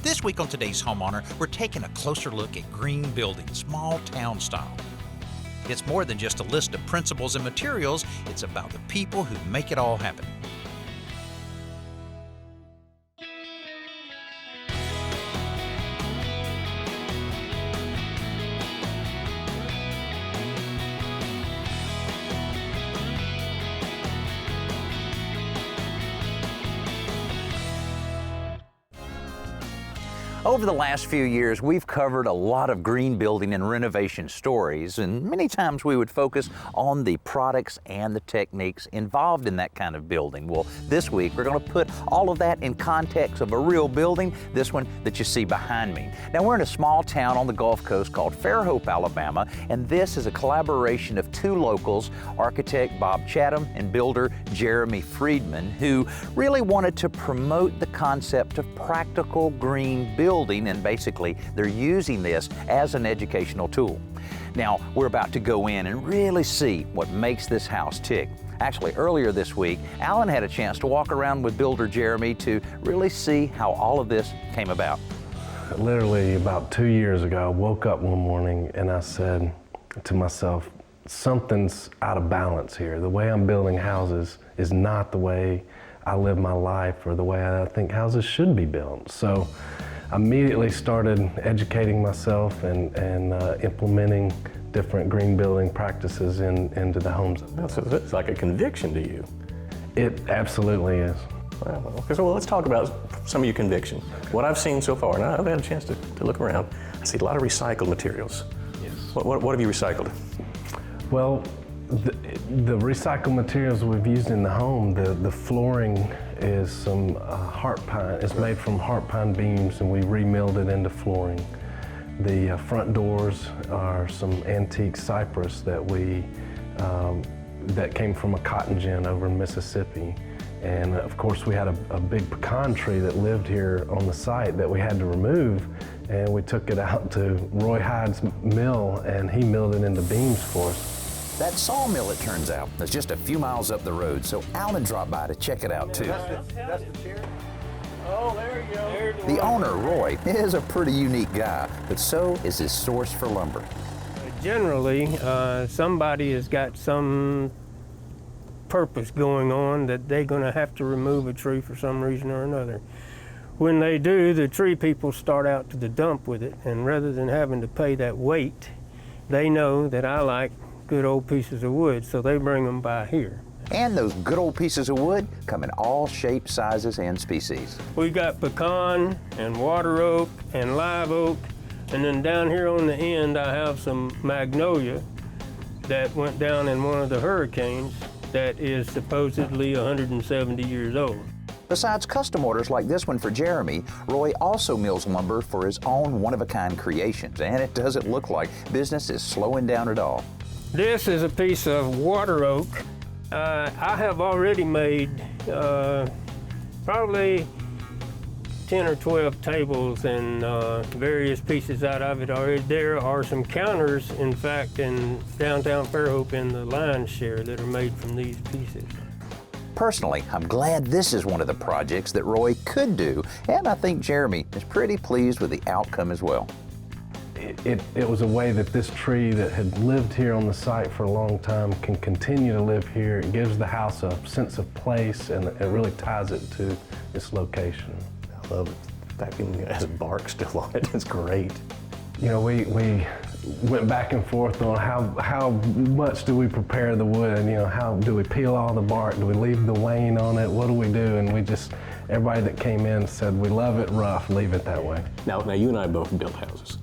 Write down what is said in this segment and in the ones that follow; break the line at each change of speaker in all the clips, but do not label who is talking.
This week on today's Homeowner, we're taking a closer look at green building, small town style. It's more than just a list of principles and materials, it's about the people who make it all happen. Over the last few years, we've covered a lot of green building and renovation stories, and many times we would focus on the products and the techniques involved in that kind of building. Well, this week we're going to put all of that in context of a real building, this one that you see behind me. Now, we're in a small town on the Gulf Coast called Fairhope, Alabama, and this is a collaboration of two locals, architect Bob Chatham and builder Jeremy Friedman, who really wanted to promote the concept of practical green building, and basically they're using this as an educational tool. Now, we're about to go in and really see what makes this house tick. Actually, earlier this week, Alan had a chance to walk around with builder Jeremy to really see how all of this came about.
Literally about 2 years ago, I woke up one morning and I said to myself, something's out of balance here. The way I'm building houses is not the way I live my life or the way I think houses should be built. So I immediately started educating myself and implementing different green building practices into the homes.
So it's like a conviction to you.
It absolutely is.
Wow. Okay, so let's talk about some of your conviction. What I've seen so far, and I've had a chance to look around, I see a lot of recycled materials.
Yes.
What have you recycled?
Well, the recycled materials we've used in the home, the flooring is some heart pine. It's made from heart pine beams, and we remilled it into flooring. The front doors are some antique cypress that that came from a cotton gin over in Mississippi. And of course, we had a big pecan tree that lived here on the site that we had to remove, and we took it out to Roy Hyde's mill, and he milled it into beams for us.
That sawmill, it turns out, is just a few miles up the road, so Alan dropped by to check it out too.
That's the chair? Oh, there you go.
The owner, Roy, is a pretty unique guy, but so is his source for lumber.
Generally, somebody has got some purpose going on that they're going to have to remove a tree for some reason or another. When they do, the tree people start out to the dump with it, and rather than having to pay that weight, they know that I like good old pieces of wood, so they bring them by here.
And those good old pieces of wood come in all shapes, sizes, and species.
We got pecan and water oak and live oak, and then down here on the end I have some magnolia that went down in one of the hurricanes that is supposedly 170 years old.
Besides custom orders like this one for Jeremy, Roy also mills lumber for his own one-of-a-kind creations, and it doesn't look like business is slowing down at all.
This is a piece of water oak. I have already made probably 10 or 12 tables and various pieces out of it already. There are some counters, in fact, in downtown Fairhope in the lion's share that are made from these pieces.
Personally, I'm glad this is one of the projects that Roy could do, and I think Jeremy is pretty pleased with the outcome as well.
It was a way that this tree that had lived here on the site for a long time can continue to live here. It gives the house a sense of place, and it really ties it to its location.
I love it. The fact that it has bark still on it, it's great.
You know, we went back and forth on how much do we prepare the wood, and, you know, how do we peel all the bark, do we leave the wane on it, what do we do? And everybody that came in said, we love it rough, leave it that way.
Now you and I both build houses.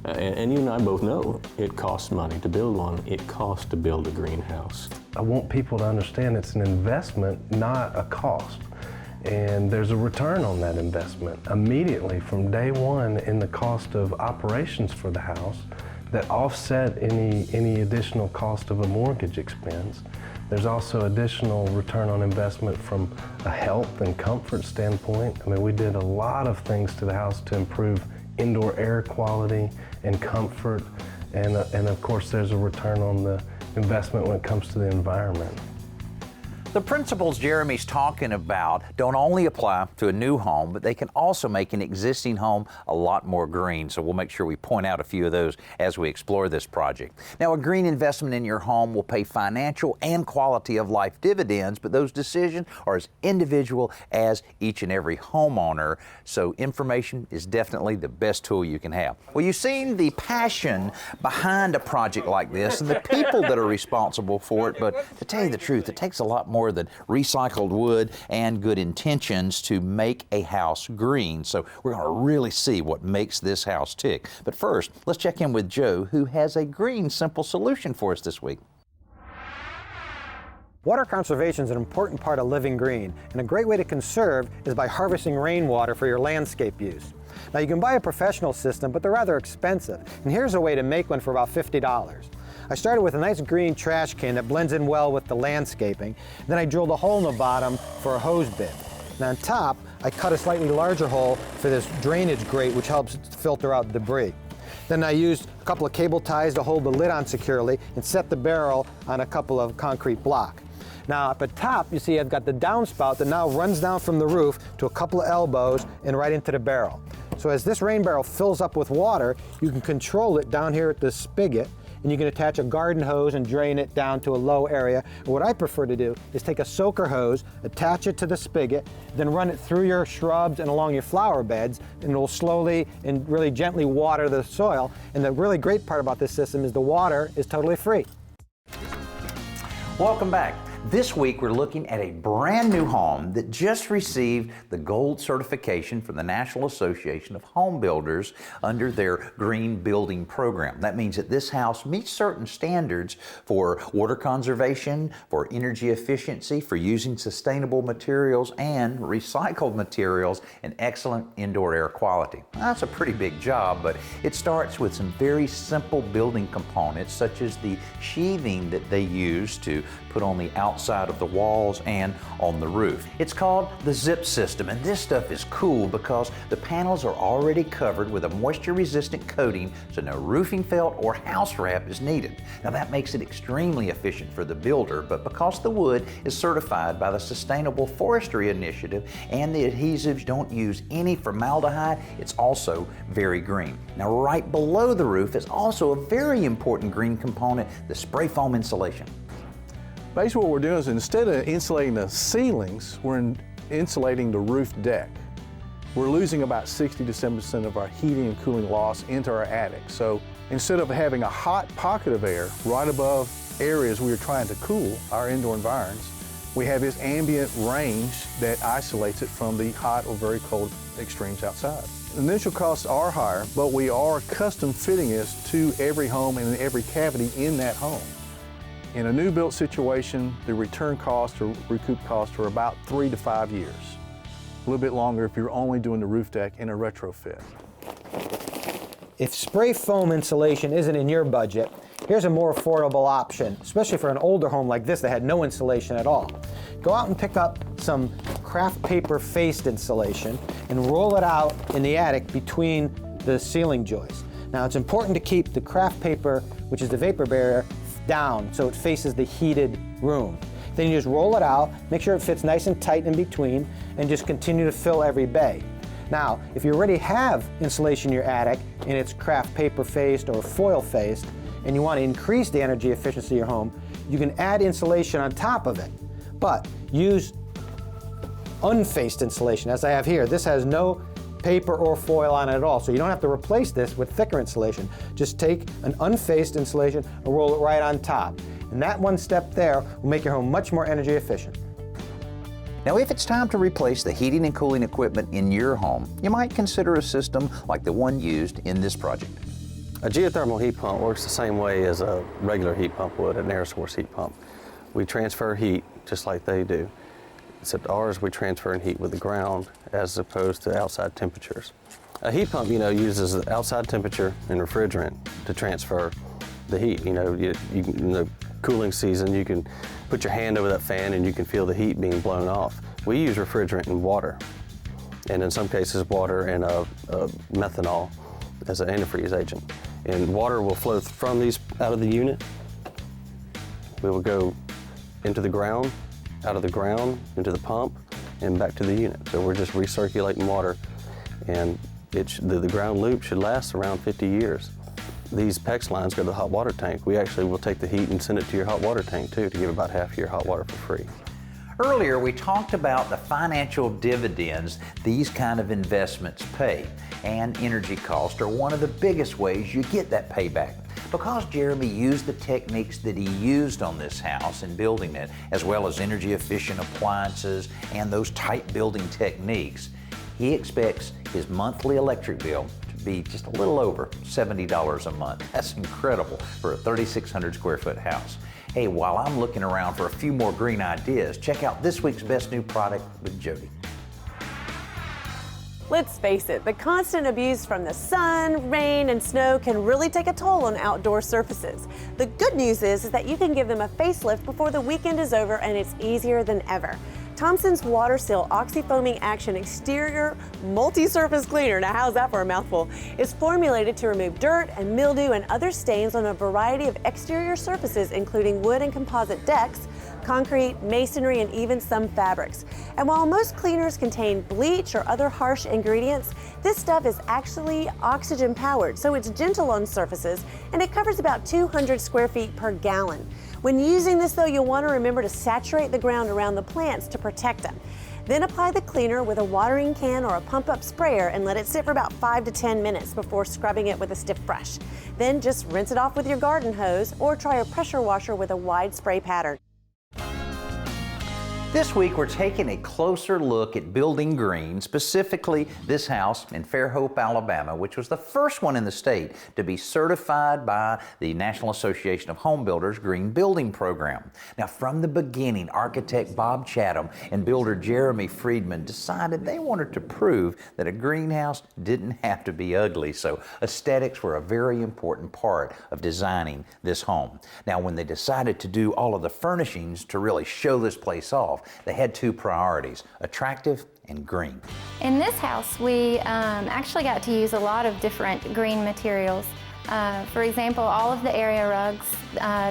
And you and I both know it costs money to build one. It costs to build a greenhouse.
I want people to understand it's an investment, not a cost. And there's a return on that investment immediately from day one in the cost of operations for the house that offset any additional cost of a mortgage expense. There's also additional return on investment from a health and comfort standpoint. I mean, we did a lot of things to the house to improve indoor air quality and comfort, and of course there's a return on the investment when it comes to the environment.
The principles Jeremy's talking about don't only apply to a new home, but they can also make an existing home a lot more green. So we'll make sure we point out a few of those as we explore this project. Now, a green investment in your home will pay financial and quality of life dividends, but those decisions are as individual as each and every homeowner. So information is definitely the best tool you can have. Well, you've seen the passion behind a project like this and the people that are responsible for it, but to tell you the truth, it takes a lot more than recycled wood and good intentions to make a house green. So we're going to really see what makes this house tick. But first, let's check in with Joe, who has a green simple solution for us this week.
Water conservation is an important part of living green, and a great way to conserve is by harvesting rainwater for your landscape use. Now, you can buy a professional system, but they're rather expensive, and here's a way to make one for about $50. I started with a nice green trash can that blends in well with the landscaping. Then I drilled a hole in the bottom for a hose bib. And on top, I cut a slightly larger hole for this drainage grate, which helps filter out debris. Then I used a couple of cable ties to hold the lid on securely and set the barrel on a couple of concrete blocks. Now at the top, you see I've got the downspout that now runs down from the roof to a couple of elbows and right into the barrel. So as this rain barrel fills up with water, you can control it down here at the spigot, and you can attach a garden hose and drain it down to a low area. And what I prefer to do is take a soaker hose, attach it to the spigot, then run it through your shrubs and along your flower beds, and it will slowly and really gently water the soil. And the really great part about this system is the water is totally free.
Welcome back. This week we're looking at a brand new home that just received the gold certification from the National Association of Home Builders under their Green Building Program. That means that this house meets certain standards for water conservation, for energy efficiency, for using sustainable materials and recycled materials, and excellent indoor air quality. That's a pretty big job, but it starts with some very simple building components such as the sheathing that they use to put on the outside of the walls and on the roof. It's called the zip system, and this stuff is cool because the panels are already covered with a moisture-resistant coating, so no roofing felt or house wrap is needed. Now that makes it extremely efficient for the builder, but because the wood is certified by the Sustainable Forestry Initiative and the adhesives don't use any formaldehyde, it's also very green. Now right below the roof is also a very important green component, the spray foam insulation.
Basically what we're doing is instead of insulating the ceilings, we're insulating the roof deck. We're losing about 60 to 70% of our heating and cooling loss into our attic. So instead of having a hot pocket of air right above areas we are trying to cool our indoor environs, we have this ambient range that isolates it from the hot or very cold extremes outside. Initial costs are higher, but we are custom fitting this to every home and every cavity in that home. In a new built situation, the return cost or recoup costs are about 3 to 5 years. A little bit longer if you're only doing the roof deck in a retrofit.
If spray foam insulation isn't in your budget, here's a more affordable option, especially for an older home like this that had no insulation at all. Go out and pick up some craft paper faced insulation and roll it out in the attic between the ceiling joists. Now it's important to keep the craft paper, which is the vapor barrier, down so it faces the heated room. Then you just roll it out, make sure it fits nice and tight in between, and just continue to fill every bay. Now, if you already have insulation in your attic and it's craft paper faced or foil faced, and you want to increase the energy efficiency of your home, you can add insulation on top of it. But use unfaced insulation, as I have here. This has no paper or foil on it at all, so you don't have to replace this with thicker insulation. Just take an unfaced insulation and roll it right on top. And that one step there will make your home much more energy efficient.
Now, if it's time to replace the heating and cooling equipment in your home, you might consider a system like the one used in this project.
A geothermal heat pump works the same way as a regular heat pump would, an air source heat pump. We transfer heat just like they do, except ours we transfer in heat with the ground as opposed to outside temperatures. A heat pump, uses the outside temperature and refrigerant to transfer the heat. In the cooling season, you can put your hand over that fan and you can feel the heat being blown off. We use refrigerant and water, and in some cases water and methanol as an antifreeze agent. And water will flow from these out of the unit. We will go into the ground out of the ground into the pump and back to the unit. So we're just recirculating water, and the ground loop should last around 50 years. These PEX lines go to the hot water tank. We actually will take the heat and send it to your hot water tank too, to give about half your hot water for free.
Earlier, we talked about the financial dividends these kind of investments pay, and energy costs are one of the biggest ways you get that payback. Because Jeremy used the techniques that he used on this house in building it, as well as energy efficient appliances and those tight building techniques, he expects his monthly electric bill to be just a little over $70 a month. That's incredible for a 3,600 square foot house. Hey, while I'm looking around for a few more green ideas, check out this week's best new product with Jody.
Let's face it, the constant abuse from the sun, rain, and snow can really take a toll on outdoor surfaces. The good news is that you can give them a facelift before the weekend is over, and it's easier than ever. Thompson's WaterSeal Oxy-Foaming Action Exterior Multi-Surface Cleaner, now how's that for a mouthful, is formulated to remove dirt and mildew and other stains on a variety of exterior surfaces, including wood and composite decks, concrete, masonry, and even some fabrics. And while most cleaners contain bleach or other harsh ingredients, this stuff is actually oxygen powered, so it's gentle on surfaces, and it covers about 200 square feet per gallon. When using this though, you'll want to remember to saturate the ground around the plants to protect them. Then apply the cleaner with a watering can or a pump-up sprayer and let it sit for about 5 to 10 minutes before scrubbing it with a stiff brush. Then just rinse it off with your garden hose or try a pressure washer with a wide spray pattern.
This week, we're taking a closer look at building green, specifically this house in Fairhope, Alabama, which was the first one in the state to be certified by the National Association of Home Builders Green Building Program. Now, from the beginning, architect Bob Chatham and builder Jeremy Friedman decided they wanted to prove that a greenhouse didn't have to be ugly, so aesthetics were a very important part of designing this home. Now, when they decided to do all of the furnishings to really show this place off, they had two priorities: attractive and green.
In this house, we actually got to use a lot of different green materials. For example, all of the area rugs,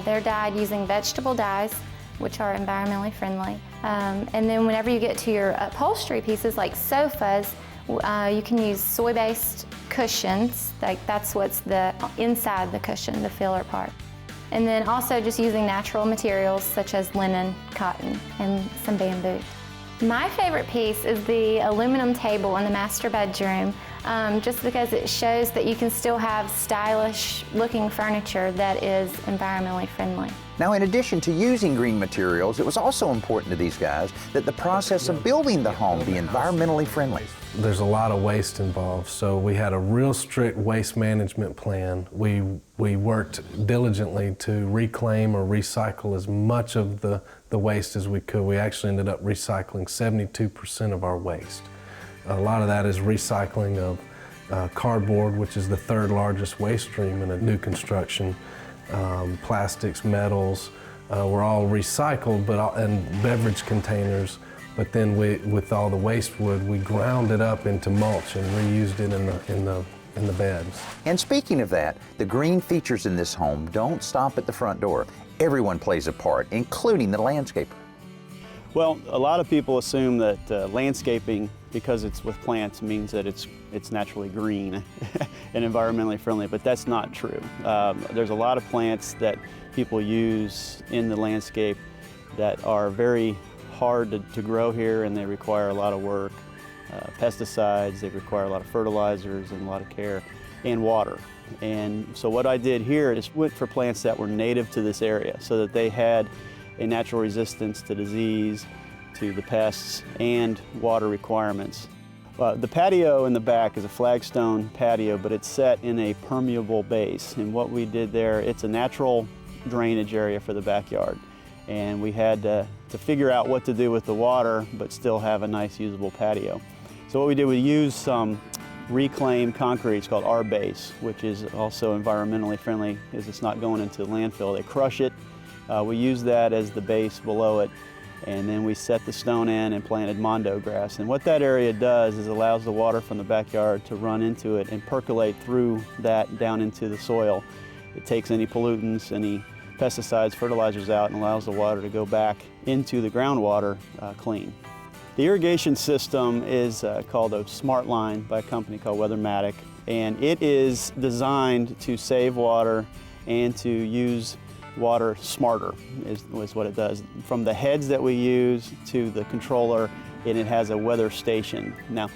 they're dyed using vegetable dyes, which are environmentally friendly. And then whenever you get to your upholstery pieces like sofas, you can use soy-based cushions. Like that's what's the inside the cushion, the filler part. And then also just using natural materials such as linen, cotton, and some bamboo. My favorite piece is the aluminum table in the master bedroom, just because it shows that you can still have stylish looking furniture that is environmentally friendly.
Now, in addition to using green materials, it was also important to these guys that the process of building the home be environmentally friendly.
There's a lot of waste involved, so we had a real strict waste management plan. We worked diligently to reclaim or recycle as much of the waste as we could. We actually ended up recycling 72% of our waste. A lot of that is recycling of cardboard, which is the third largest waste stream in a new construction. Plastics, metals, were all recycled, and beverage containers. But then with all the waste wood, we ground it up into mulch and reused it in the beds.
And speaking of that, the green features in this home don't stop at the front door. Everyone plays a part, including the landscaper.
Well, a lot of people assume that landscaping, because it's with plants, means that it's naturally green and environmentally friendly, but that's not true. There's a lot of plants that people use in the landscape that are very hard to grow here, and they require a lot of work. Pesticides, they require a lot of fertilizers and a lot of care, and water. And so what I did here is went for plants that were native to this area so that they had a natural resistance to disease, to the pests, and water requirements. The patio in the back is a flagstone patio, but it's set in a permeable base. And what we did there, it's a natural drainage area for the backyard. And we had to figure out what to do with the water, but still have a nice usable patio. So what we did, we used some reclaimed concrete. It's called R-base, which is also environmentally friendly because it's not going into the landfill. They crush it. We use that as the base below it, and then we set the stone in and planted mondo grass. And what that area does is allows the water from the backyard to run into it and percolate through that down into the soil. It takes any pollutants, any pesticides, fertilizers out, and allows the water to go back into the groundwater clean. The irrigation system is called a Smart Line by a company called Weathermatic, and it is designed to save water and to use water smarter is what it does. From the heads that we use to the controller, and it has a weather station. Now,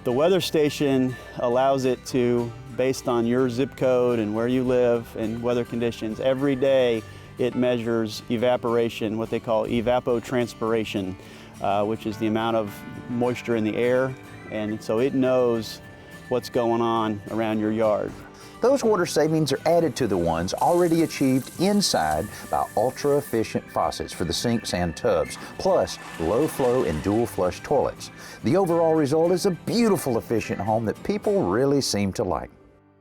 the weather station allows it to, based on your zip code and where you live and weather conditions, every day it measures evaporation, what they call evapotranspiration, which is the amount of moisture in the air, and so it knows what's going on around your yard.
Those water savings are added to the ones already achieved inside by ultra-efficient faucets for the sinks and tubs, plus low-flow and dual-flush toilets. The overall result is a beautiful, efficient home that people really seem to like.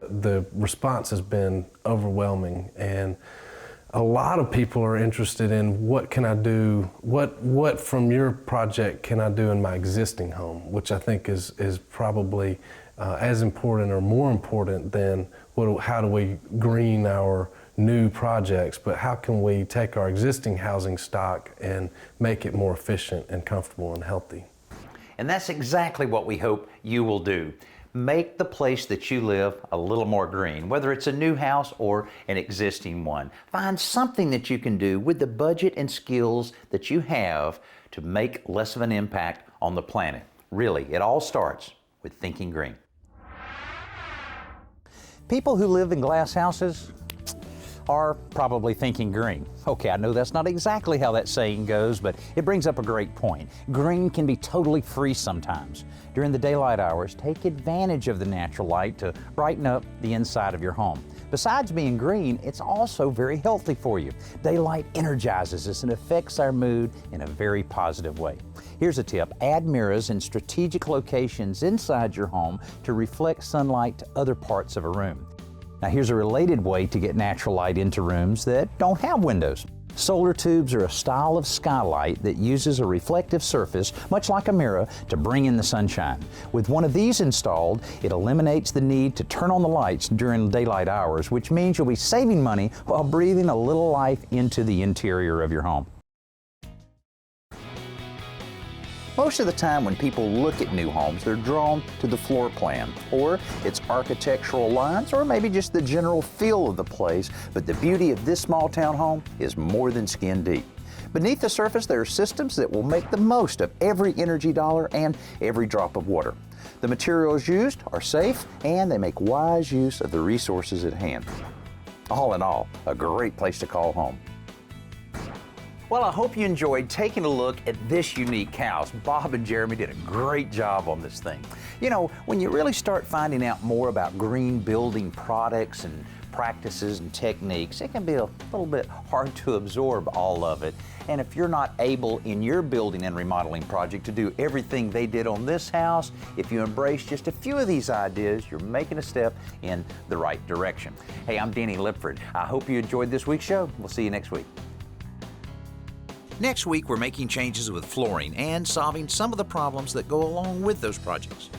The response has been overwhelming, and a lot of people are interested in what can I do, what from your project can I do in my existing home, which I think is probably as important or more important than how do we green our new projects, but how can we take our existing housing stock and make it more efficient and comfortable and healthy.
And that's exactly what we hope you will do. Make the place that you live a little more green, whether it's a new house or an existing one. Find something that you can do with the budget and skills that you have to make less of an impact on the planet. Really, it all starts with thinking green. People who live in glass houses are probably thinking green. Okay, I know that's not exactly how that saying goes, but it brings up a great point. Green can be totally free sometimes. During the daylight hours, take advantage of the natural light to brighten up the inside of your home. Besides being green, it's also very healthy for you. Daylight energizes us and affects our mood in a very positive way. Here's a tip. Add mirrors in strategic locations inside your home to reflect sunlight to other parts of a room. Now here's a related way to get natural light into rooms that don't have windows. Solar tubes are a style of skylight that uses a reflective surface, much like a mirror, to bring in the sunshine. With one of these installed, it eliminates the need to turn on the lights during daylight hours, which means you'll be saving money while breathing a little life into the interior of your home. Most of the time when people look at new homes, they're drawn to the floor plan, or its architectural lines, or maybe just the general feel of the place. But the beauty of this small town home is more than skin deep. Beneath the surface, there are systems that will make the most of every energy dollar and every drop of water. The materials used are safe, and they make wise use of the resources at hand. All in all, a great place to call home. Well, I hope you enjoyed taking a look at this unique house. Bob and Jeremy did a great job on this thing. You know, when you really start finding out more about green building products and practices and techniques, it can be a little bit hard to absorb all of it. And if you're not able in your building and remodeling project to do everything they did on this house, if you embrace just a few of these ideas, you're making a step in the right direction. Hey, I'm Danny Lipford. I hope you enjoyed this week's show. We'll see you next week. Next week, we're making changes with flooring and solving some of the problems that go along with those projects.